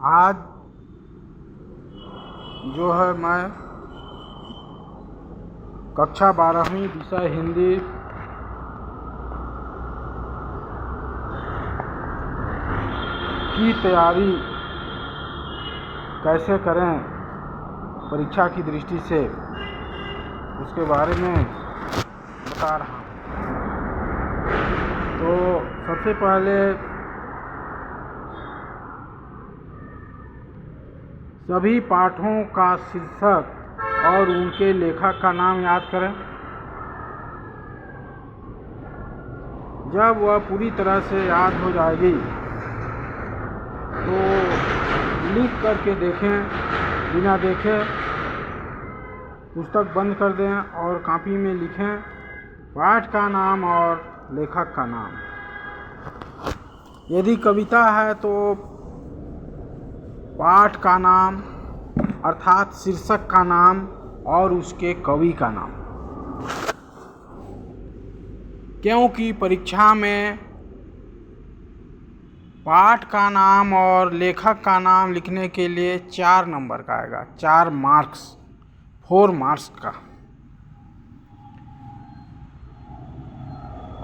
आज जो है मैं कक्षा 12वीं विषय हिंदी की तैयारी कैसे करें परीक्षा की दृष्टि से उसके बारे में बता रहा हूँ। तो सबसे पहले सभी पाठों का शीर्षक और उनके लेखक का नाम याद करें। जब वह पूरी तरह से याद हो जाएगी तो लिख करके देखें, बिना देखे पुस्तक बंद कर दें और कॉपी में लिखें पाठ का नाम और लेखक का नाम। यदि कविता है तो पाठ का नाम अर्थात शीर्षक का नाम और उसके कवि का नाम, क्योंकि परीक्षा में पाठ का नाम और लेखक का नाम लिखने के लिए 4 नंबर का आएगा, 4 मार्क्स, 4 मार्क्स का।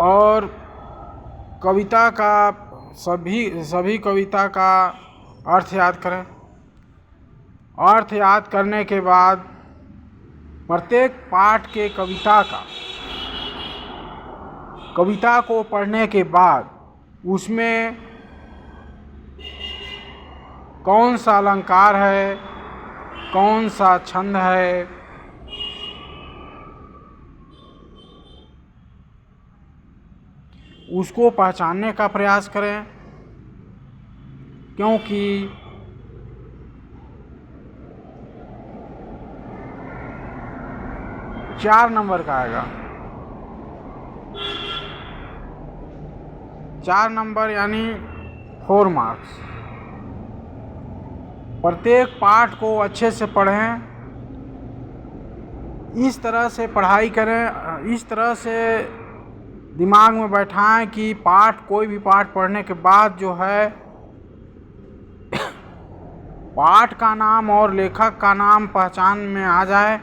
और कविता का सभी कविता का अर्थ याद करें। अर्थ याद करने के बाद प्रत्येक पाठ के कविता को पढ़ने के बाद उसमें कौन सा अलंकार है, कौन सा छंद है, उसको पहचानने का प्रयास करें, क्योंकि चार नंबर का आएगा। 4 नंबर यानी 4 मार्क्स। प्रत्येक पाठ को अच्छे से पढ़ें, इस तरह से पढ़ाई करें, इस तरह से दिमाग में बैठाएं कि कोई भी पाठ पढ़ने के बाद जो है पाठ का नाम और लेखक का नाम पहचान में आ जाए।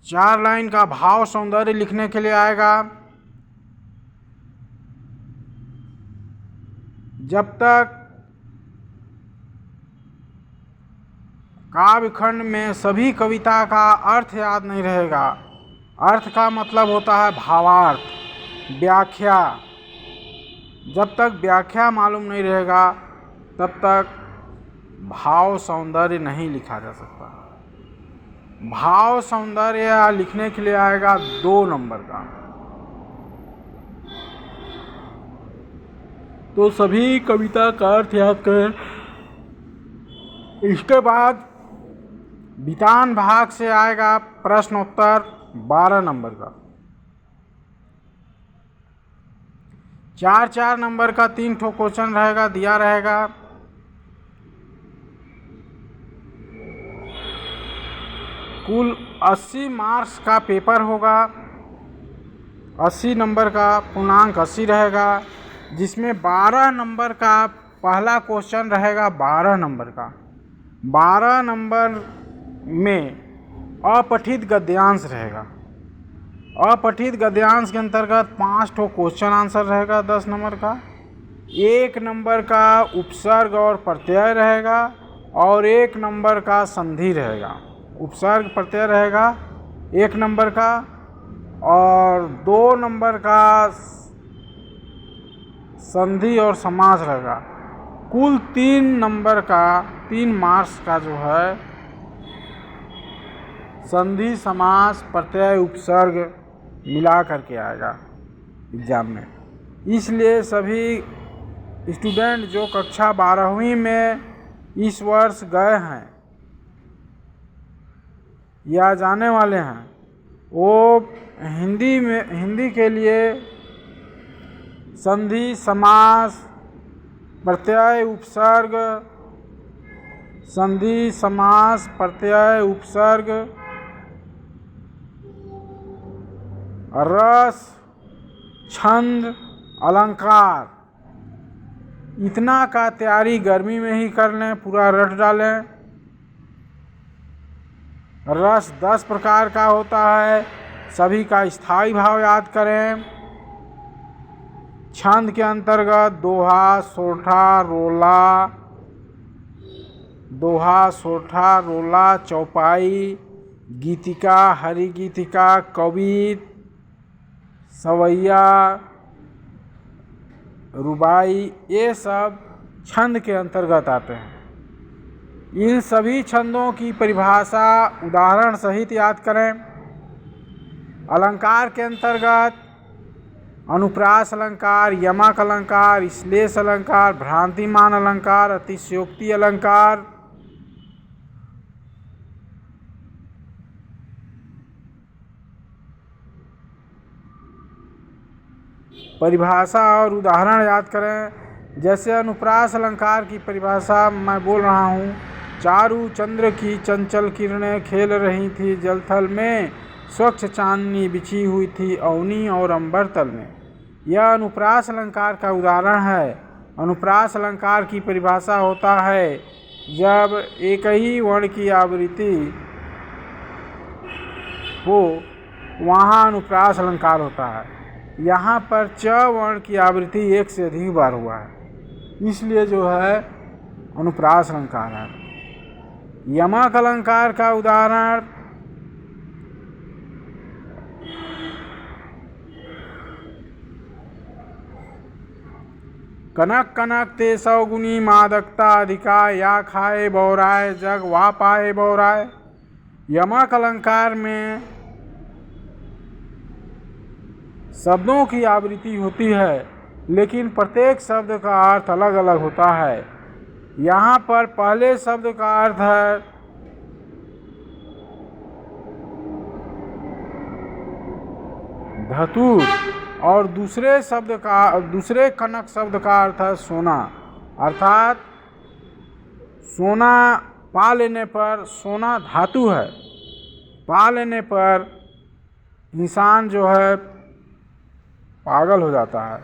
चार लाइन का भाव सौंदर्य लिखने के लिए आएगा। जब तक काव्यखंड में सभी कविता का अर्थ याद नहीं रहेगा, अर्थ का मतलब होता है भावार्थ, व्याख्या, जब तक व्याख्या मालूम नहीं रहेगा तब तक भाव सौंदर्य नहीं लिखा जा सकता। भाव सौंदर्य लिखने के लिए आएगा 2 नंबर का। तो सभी कविता का अर्थ याद करें। इसके बाद वितान भाग से आएगा प्रश्नोत्तर 12 नंबर का। 4 नंबर का 3 ठो क्वेश्चन रहेगा, दिया रहेगा। कुल 80 मार्क्स का पेपर होगा। 80 नंबर का पूर्णांक 80 रहेगा, जिसमें 12 नंबर का पहला क्वेश्चन रहेगा। 12 नंबर का 12 नंबर में अपठित गद्यांश रहेगा। अपठित गद्यांश के अंतर्गत 5 ठो क्वेश्चन आंसर रहेगा 10 नंबर का। 1 नंबर का उपसर्ग और प्रत्यय रहेगा और 1 नंबर का संधि रहेगा। उपसर्ग प्रत्यय रहेगा 1 नंबर का और 2 नंबर का संधि और समास रहेगा। कुल 3 नंबर का 3 मार्क्स का जो है संधि, समास, प्रत्यय, उपसर्ग मिला करके आएगा एग्जाम में। इसलिए सभी स्टूडेंट जो कक्षा 12वीं में इस वर्ष गए हैं या जाने वाले हैं, वो हिंदी के लिए संधि, समास, प्रत्यय, उपसर्ग, संधि, समास, प्रत्यय, उपसर्ग रस, छंद, अलंकार, इतना का तैयारी गर्मी में ही कर लें, पूरा रट डालें। रस 10 प्रकार का होता है, सभी का स्थायी भाव याद करें। छंद के अंतर्गत दोहा, सोठा, रोला, चौपाई, गीतिका, हरि गीतिका, कवित, सवैया, रुबाई, ये सब छंद के अंतर्गत आते हैं। इन सभी छंदों की परिभाषा उदाहरण सहित याद करें। अलंकार के अंतर्गत अनुप्रास अलंकार, यमक अलंकार, श्लेष अलंकार, भ्रांतिमान अलंकार, अतिशयोक्ति अलंकार, परिभाषा और उदाहरण याद करें। जैसे अनुप्रास अलंकार की परिभाषा मैं बोल रहा हूँ। चारु चंद्र की चंचल किरणें खेल रही थी जलथल में, स्वच्छ चांदनी बिछी हुई थी अवनी और अंबर तल में। यह अनुप्रास अलंकार का उदाहरण है। अनुप्रास अलंकार की परिभाषा होता है जब एक ही वर्ण की आवृत्ति हो वहाँ अनुप्रास अलंकार होता है। यहाँ पर च वर्ण की आवृत्ति एक से अधिक बार हुआ है, इसलिए जो है अनुप्रास अलंकार है। यमक अलंकार का उदाहरण कनक कनक ते सौगुनी मादकता अधिका, या खाए बौराए जग वा पाए बौराए। यमक अलंकार में शब्दों की आवृत्ति होती है, लेकिन प्रत्येक शब्द का अर्थ अलग अलग होता है। यहाँ पर पहले शब्द का अर्थ है धतूर और दूसरे कनक शब्द का अर्थ है सोना। अर्थात सोना पा लेने पर, सोना धातु है, पा लेने पर इंसान जो है पागल हो जाता है।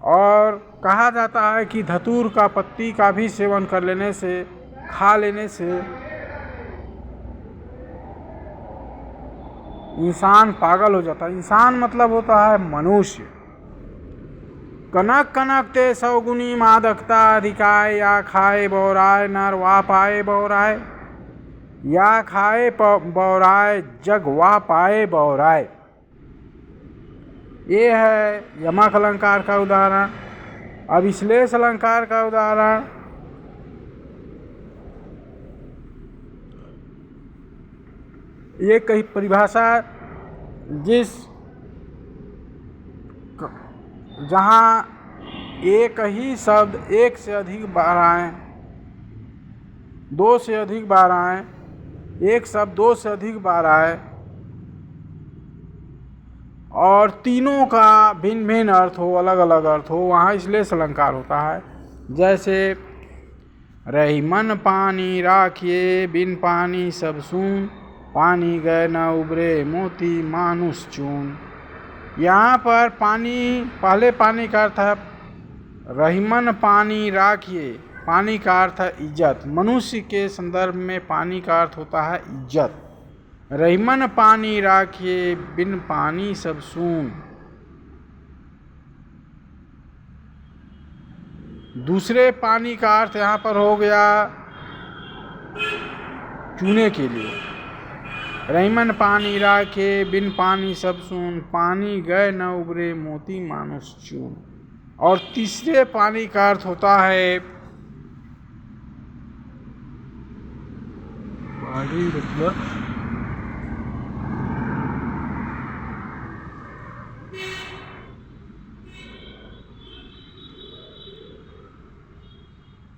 और कहा जाता है कि धतूर का पत्ती का भी सेवन कर लेने से, खा लेने से इंसान पागल हो जाता है। इंसान मतलब होता है मनुष्य। कनक कनक ते सौगुनी मादकता अधिकाय, या खाए बौराय नर वा पाए बौराय। या खाए बौराय जग वा पाए बौराय। ये है यमक अलंकार का उदाहरण। अब श्लेष अलंकार का उदाहरण ये कहीं परिभाषा जहाँ एक ही शब्द एक से अधिक बार आए, दो से अधिक बार आए, एक शब्द दो से अधिक बार आए और तीनों का भिन्न भिन्न अर्थ हो, अलग अलग अर्थ हो, वहाँ श्लेष अलंकार होता है। जैसे रही मन पानी राखिए, बिन पानी सब सून, पानी गए न उबरे मोती मानुष चून। यहाँ पर पानी, पहले पानी का अर्थ है रहीमन पानी राखिए, पानी का अर्थ है इज्जत। मनुष्य के संदर्भ में पानी का अर्थ होता है इज्जत। रहीमन पानी राखिए, बिन पानी सब सून। दूसरे पानी का अर्थ यहाँ पर हो गया चूने के लिए। रहीमन पानी राखे, बिन पानी सब सून, पानी गए न उबरे मोती मानुष चून। और तीसरे पानी का अर्थ होता है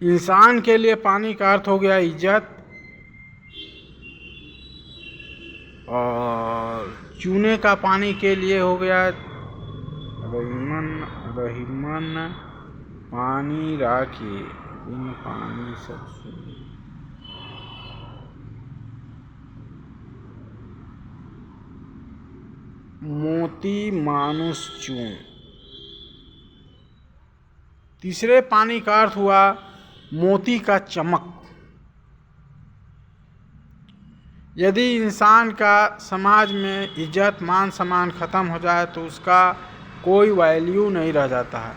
इंसान के लिए पानी का अर्थ हो गया इज्जत, और चूने का पानी के लिए हो गया रहीमन पानी राखिए, बिन पानी सब सून। मोती मानुष चूर्ण। तीसरे पानी का अर्थ हुआ मोती का चमक। यदि इंसान का समाज में इज्जत मान सम्मान खत्म हो जाए तो उसका कोई वैल्यू नहीं रह जाता है।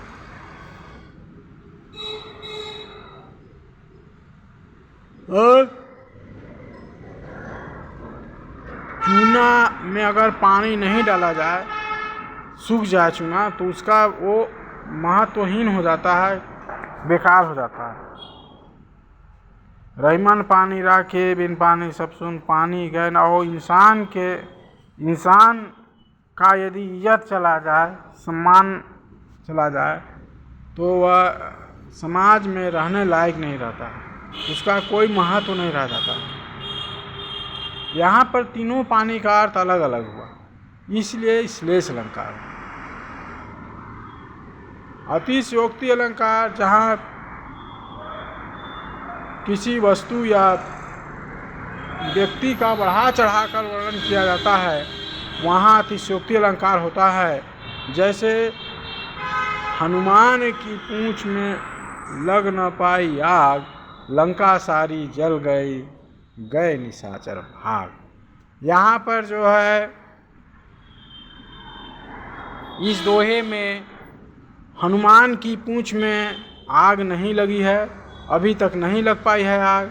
और चूना में अगर पानी नहीं डाला जाए, सूख जाए चूना, तो उसका वो महत्वहीन हो जाता है, बेकार हो जाता है। रहीमन पानी राखे बिन पानी सब सुन, पानी गए ना हो। इंसान का यदि इज्जत चला जाए, सम्मान चला जाए, तो वह समाज में रहने लायक नहीं रहता, उसका कोई महत्व नहीं रह जाता। यहाँ पर तीनों पानी का अर्थ अलग अलग हुआ, इसलिए श्लेष अलंकार। अतिशयोक्ति अलंकार जहाँ किसी वस्तु या व्यक्ति का बढ़ा चढ़ाकर वर्णन किया जाता है, वहाँ अतिशयोक्ति अलंकार होता है। जैसे हनुमान की पूंछ में लग न पाई आग, लंका सारी जल गई, गए निशाचर भाग। यहाँ पर जो है इस दोहे में हनुमान की पूंछ में आग नहीं लगी है, अभी तक नहीं लग पाई है आग,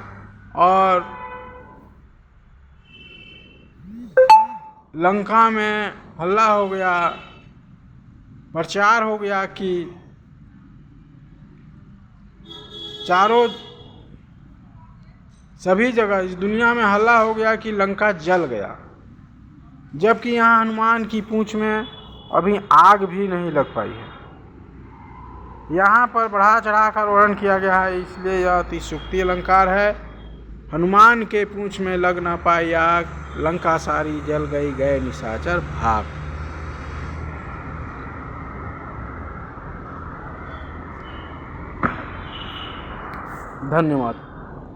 और लंका में हल्ला हो गया, प्रचार हो गया कि चारों सभी जगह इस दुनिया में हल्ला हो गया कि लंका जल गया, जबकि यहाँ हनुमान की पूंछ में अभी आग भी नहीं लग पाई है। यहाँ पर बढ़ा चढ़ाकर वर्णन किया गया है, इसलिए यह अतिशयोक्ति अलंकार है। हनुमान के पूंछ में लग न पाई आग, लंका सारी जल गई, गए निशाचर भाग। धन्यवाद।